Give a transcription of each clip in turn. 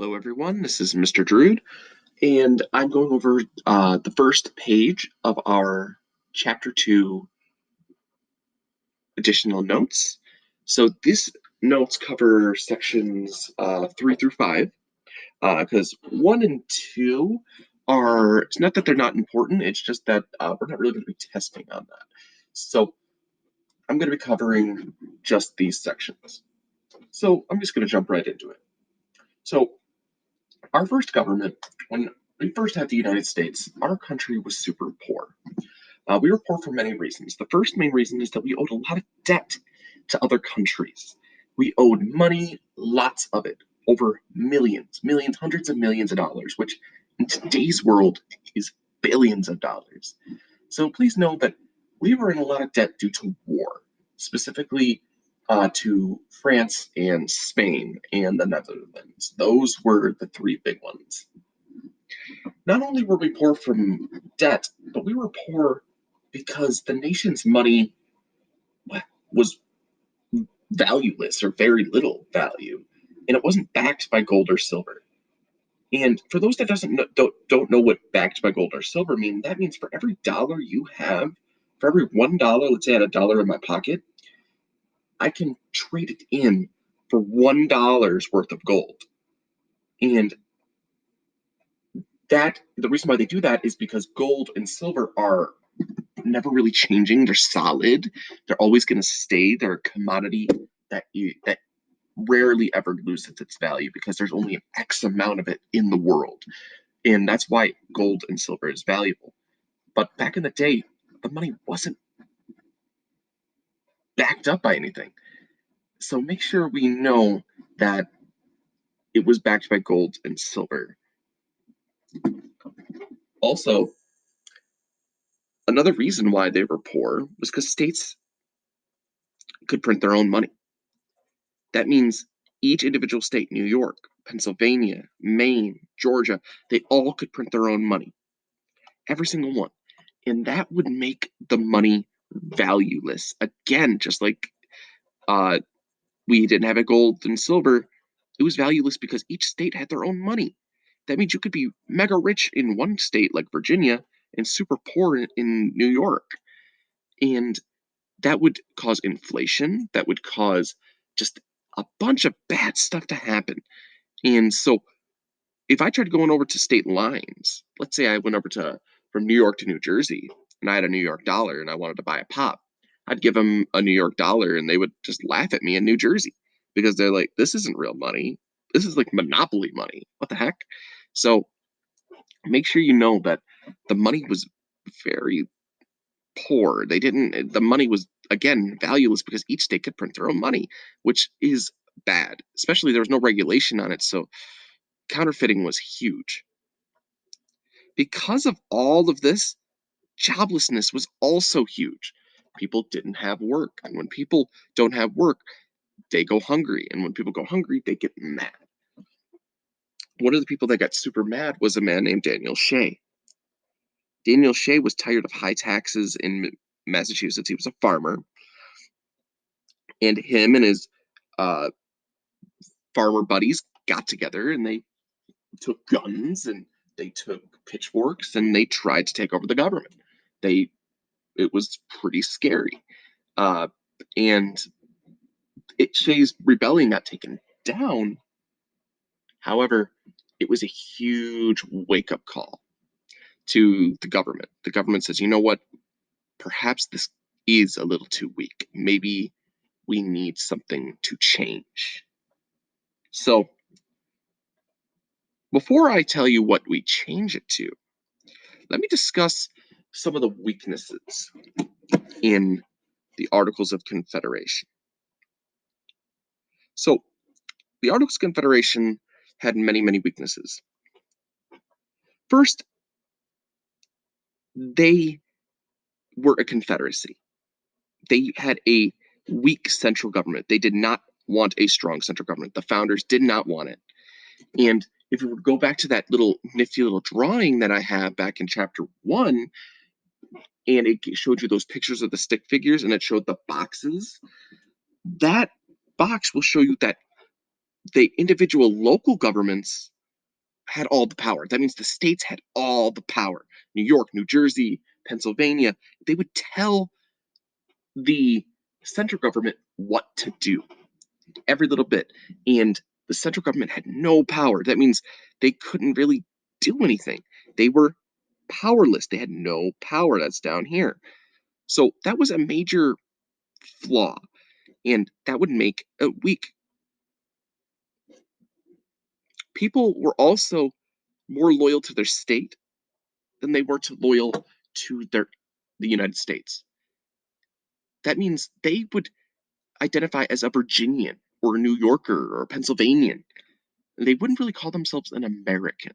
Hello, everyone. This is Mr. Drood, and I'm going over the first page of our Chapter 2 additional notes. So these notes cover sections 3 through 5, because 1 and 2 it's not that they're not important, it's just that we're not really going to be testing on that. So I'm going to be covering just these sections. So I'm just going to jump right into it. So our first government, when we first had the United States, our country was super poor. We were poor for many reasons. The first main reason is that we owed a lot of debt to other countries. We owed money, lots of it, over millions, hundreds of millions of dollars, which in today's world is billions of dollars. So please know that we were in a lot of debt due to war, specifically to France and Spain and the Netherlands. Those were the three big ones. Not only were we poor from debt, but we were poor because the nation's money was valueless or very little value, and it wasn't backed by gold or silver. And for those that don't know what backed by gold or silver mean, that means for every dollar you have, for every $1, let's say I had $1 in my pocket, I can trade it in for $1 worth of gold. And the reason why they do that is because gold and silver are never really changing. They're solid. They're always going to stay. They're a commodity that rarely ever loses its value because there's only an X amount of it in the world. And that's why gold and silver is valuable. But back in the day, the money wasn't backed up by anything. So make sure we know that it was backed by gold and silver. Also, another reason why they were poor was because states could print their own money. That means each individual state, New York, Pennsylvania, Maine, Georgia, they all could print their own money. Every single one. And that would make the money valueless. Again, just like we didn't have a gold and silver, it was valueless because each state had their own money. That means you could be mega rich in one state like Virginia and super poor in New York. And that would cause inflation. That would cause just a bunch of bad stuff to happen. And so if I tried going over to state lines, let's say I went over to from New York to New Jersey and I had a New York dollar and I wanted to buy a pop, I'd give them a New York dollar and they would just laugh at me in New Jersey because they're like, this isn't real money. This is like monopoly money. What the heck? So make sure you know that the money was very poor. The money was, again, valueless because each state could print their own money, which is bad. Especially there was no regulation on it. So counterfeiting was huge. Because of all of this, joblessness was also huge. People didn't have work. And when people don't have work, they go hungry. And when people go hungry, they get mad. One of the people that got super mad was a man named Daniel Shea. Daniel Shea was tired of high taxes in Massachusetts. He was a farmer. And him and his uh, farmer buddies got together and they took guns and they took pitchforks and they tried to take over the government. It was pretty scary. Uh, and Shea's rebellion got taken down. However, it was a huge wake up call to the government. The government says, you know what? Perhaps this is a little too weak. Maybe we need something to change. So, before I tell you what we change it to, let me discuss some of the weaknesses in the Articles of Confederation. So, the Articles of Confederation had many, many weaknesses. First, they were a confederacy. They had a weak central government. They did not want a strong central government. The founders did not want it. And if you go back to that little nifty little drawing that I have back in chapter 1, and it showed you those pictures of the stick figures and it showed the boxes, that box will show you that The individual local governments had all the power. That means the states had all the power. New York, New Jersey, Pennsylvania, they would tell the central government what to do, every little bit. And the central government had no power. That means they couldn't really do anything. They were powerless. They had no power. That's down here. So that was a major flaw. And that would make it weak. People were also more loyal to their state than they were loyal to the United States. That means they would identify as a Virginian or a New Yorker or a Pennsylvanian. They wouldn't really call themselves an American.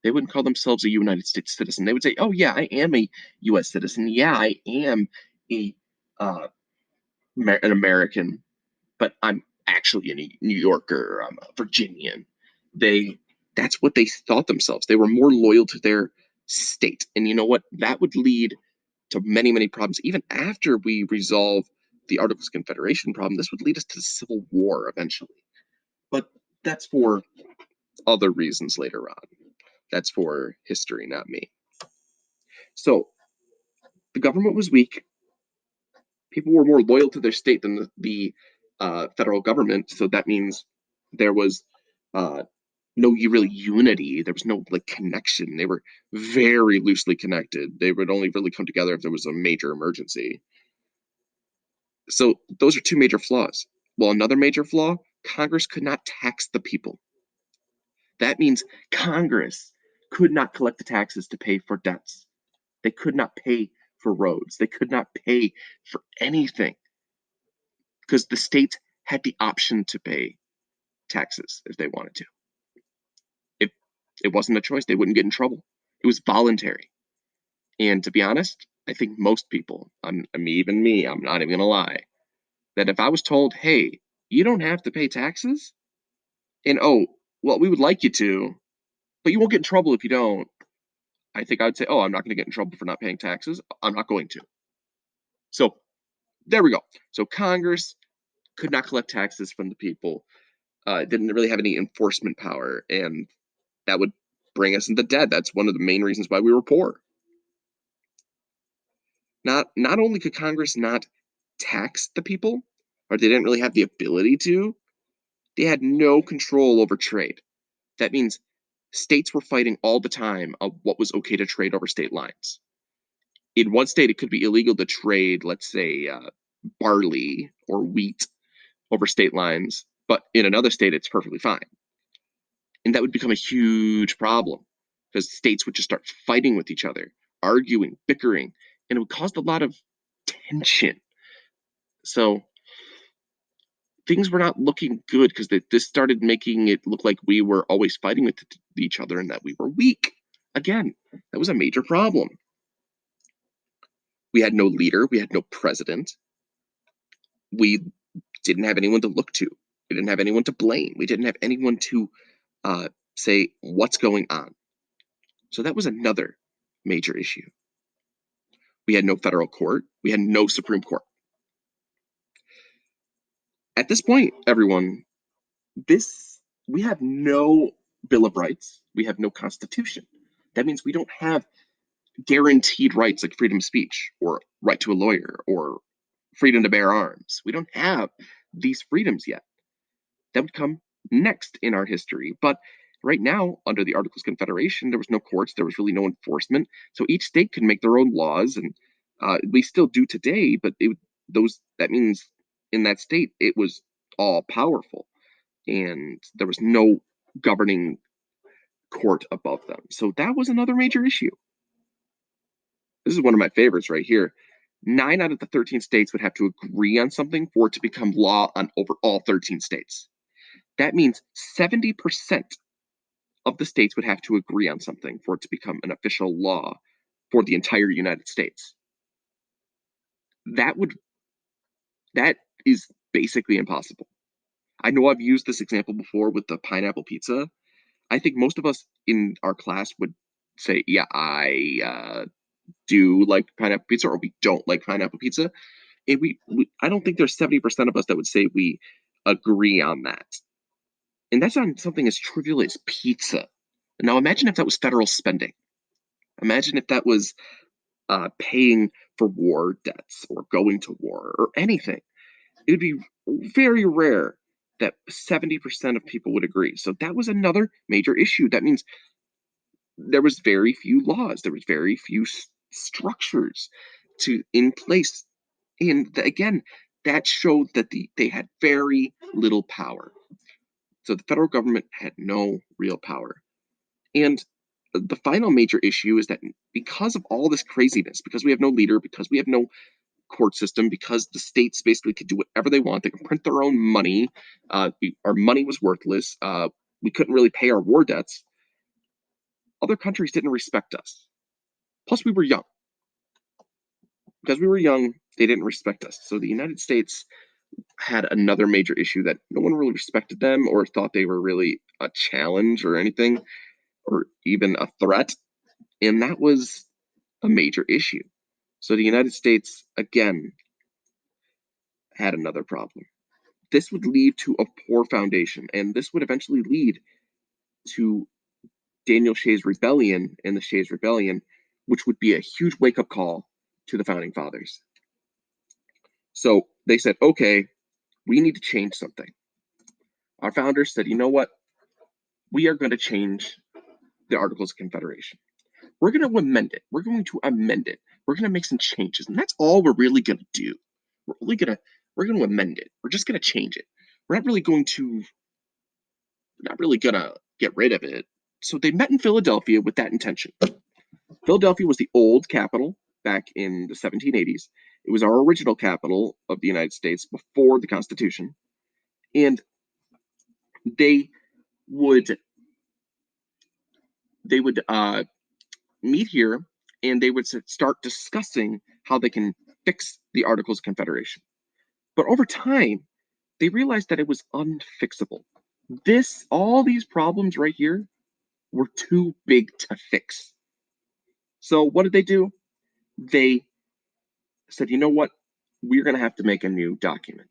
They wouldn't call themselves a United States citizen. They would say, "Oh yeah, I am a U.S. citizen. Yeah, I am a uh, an American, but I'm actually a New Yorker. Or I'm a Virginian." They That's what they thought themselves. They were more loyal to their state, and you know what? That would lead to many, many problems. Even after we resolve the Articles of Confederation problem, this would lead us to the Civil War eventually. But that's for other reasons later on. That's for history, not me. So the government was weak. People were more loyal to their state than the federal government. So that means there was uh, no real unity. There was no like connection. They were very loosely connected. They would only really come together if there was a major emergency. So those are two major flaws. Well, another major flaw: Congress could not tax the people. That means Congress could not collect the taxes to pay for debts. They could not pay for roads. They could not pay for anything because the states had the option to pay taxes if they wanted to. If it wasn't a choice, they wouldn't get in trouble. It was voluntary. And to be honest, I think most people, even me, I'm not even gonna lie, that if I was told, hey, you don't have to pay taxes, and oh, well, we would like you to, but you won't get in trouble if you don't. I think I would say, oh, I'm not going to get in trouble for not paying taxes. I'm not going to. So there we go. So Congress could not collect taxes from the people. Didn't really have any enforcement power, and that would bring us into debt. That's one of the main reasons why we were poor. Not only could Congress not tax the people, or they didn't really have the ability to, they had no control over trade. That means states were fighting all the time of what was okay to trade over state lines. In one state, it could be illegal to trade, let's say, barley or wheat over state lines, but in another state, it's perfectly fine. And that would become a huge problem because states would just start fighting with each other, arguing, bickering, and it would cause a lot of tension. So things were not looking good because this started making it look like we were always fighting with each other and that we were weak. Again, that was a major problem. We had no leader, we had no president, we didn't have anyone to look to, we didn't have anyone to blame, we didn't have anyone to uh, say what's going on. So that was another major issue. We had no federal court, we had no Supreme Court. At this point, everyone, this we have no Bill of Rights, we have no Constitution. That means we don't have guaranteed rights like freedom of speech or right to a lawyer or freedom to bear arms. We don't have these freedoms yet. That would come next in our history. But right now, under the Articles of Confederation, there was no courts, there was really no enforcement. So each state could make their own laws, and we still do today. But those that means in that state it was all powerful, and there was no governing court above them. So that was another major issue. This is one of my favorites right here. 9 out of the 13 states would have to agree on something for it to become law on over all 13 states. That means 70% of the states would have to agree on something for it to become an official law for the entire United States. That would that is basically impossible. I know I've used this example before with the pineapple pizza. I think most of us in our class would say, "Yeah, I do like pineapple pizza," or "We don't like pineapple pizza." And I don't think there's 70% of us that would say we agree on that. And that's on something as trivial as pizza. Now imagine if that was federal spending. Imagine if that was paying for war debts or going to war or anything. It would be very rare that 70% of people would agree. So that was another major issue. That means there was very few laws, there was very few structures to in place. And again, that showed that they had very little power. So the federal government had no real power. And the final major issue is that because of all this craziness, because we have no leader, because we have no court system, because the states basically could do whatever they want, they can print their own money. Our money was worthless. We couldn't really pay our war debts. Other countries didn't respect us. Plus, we were young. Because we were young, they didn't respect us. So the United States had another major issue that no one really respected them or thought they were really a challenge or anything, or even a threat. And that was a major issue. So the United States, again, had another problem. This would lead to a poor foundation, and this would eventually lead to Daniel Shays' rebellion and the Shays' Rebellion, which would be a huge wake up call to the founding fathers. So they said, okay, we need to change something. Our founders said, you know what? We are going to change the Articles of Confederation. We're going to amend it. We're going to amend it. We're going to make some changes. And that's all we're really going to do. We're going to amend it. We're just going to change it. We're not really going to get rid of it. So they met in Philadelphia with that intention. Philadelphia was the old capital back in the 1780s. It was our original capital of the United States before the Constitution. And they would meet here and they would start discussing how they can fix the Articles of Confederation. But over time, they realized that it was unfixable. All these problems right here were too big to fix. So what did they do? They said, you know what? We're going to have to make a new document,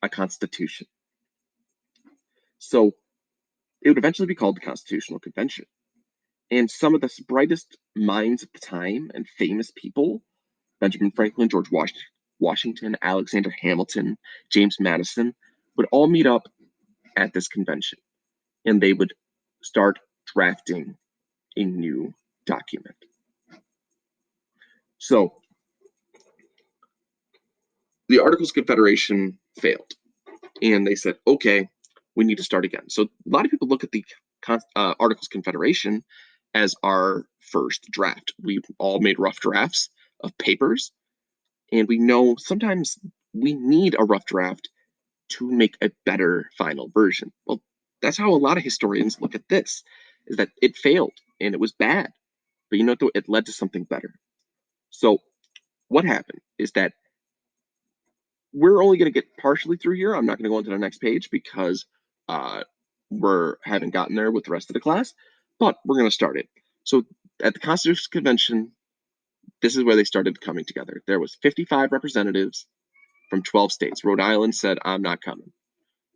a constitution. So it would eventually be called the Constitutional Convention. And some of the brightest minds at the time and famous people, Benjamin Franklin, George Washington, Alexander Hamilton, James Madison, would all meet up at this convention and they would start drafting a new document. So the Articles of Confederation failed and they said, okay, we need to start again. So a lot of people look at the Articles of Confederation as our first draft. We all made rough drafts of papers, and we know sometimes we need a rough draft to make a better final version. Well, that's how a lot of historians look at this, is that it failed and it was bad, but you know what, it led to something better. So what happened is that we're only going to get partially through here. I'm not going to go into the next page because we haven't gotten there with the rest of the class, but we're going to start it. So at the Constitutional Convention, this is where they started coming together. There was 55 representatives from 12 states. Rhode Island said, I'm not coming.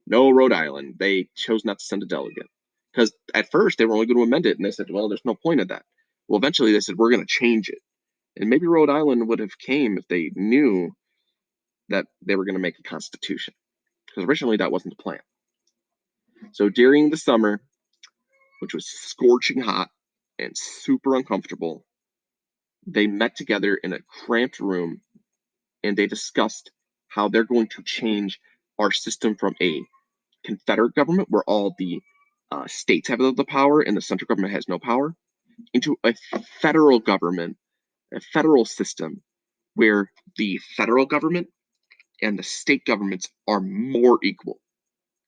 No, Rhode Island. They chose not to send a delegate because at first they were only going to amend it, and they said, well, there's no point of that. Well, eventually they said, we're going to change it. And maybe Rhode Island would have came if they knew that they were going to make a constitution, because originally that wasn't the plan. So during the summer, which was scorching hot and super uncomfortable, they met together in a cramped room and they discussed how they're going to change our system from a confederate government where all the states have the power and the central government has no power into a federal government, a federal system where the federal government and the state governments are more equal.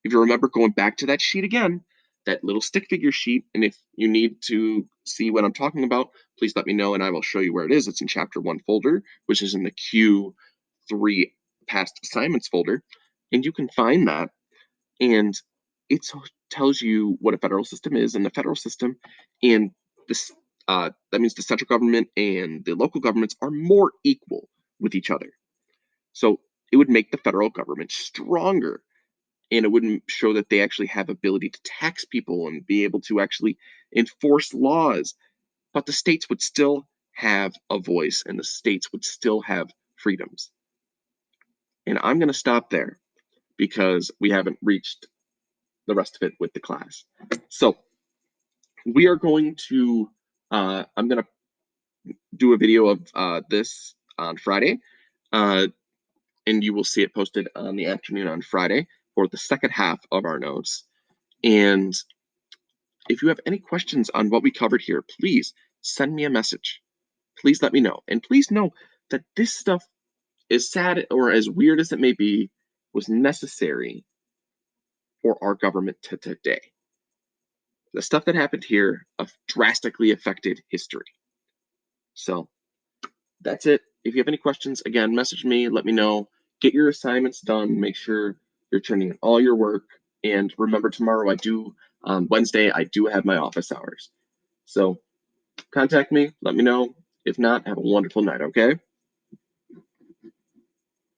If you remember going back to that sheet again, that little stick figure sheet, and if you need to see what I'm talking about, please let me know and I will show you where it is. It's in chapter 1 folder, which is in the Q3 past assignments folder, and you can find that, and it tells you what a federal system is, and the federal system and this that means the central government and the local governments are more equal with each other. So it would make the federal government stronger. and it wouldn't show that they actually have ability to tax people and be able to actually enforce laws. But the states would still have a voice and the states would still have freedoms. And I'm going to stop there because we haven't reached the rest of it with the class. So we are going to, I'm going to do a video of this on Friday, and you will see it posted on the afternoon on Friday for the second half of our notes. And if you have any questions on what we covered here, please send me a message. Please let me know. And please know that this stuff, as sad or as weird as it may be, was necessary for our government to today. The stuff that happened here drastically affected history. So that's it. If you have any questions, again, message me, let me know. Get your assignments done. Make sure you're turning in all your work. And remember, tomorrow Wednesday, I do have my office hours. So contact me, let me know. If not, have a wonderful night, okay?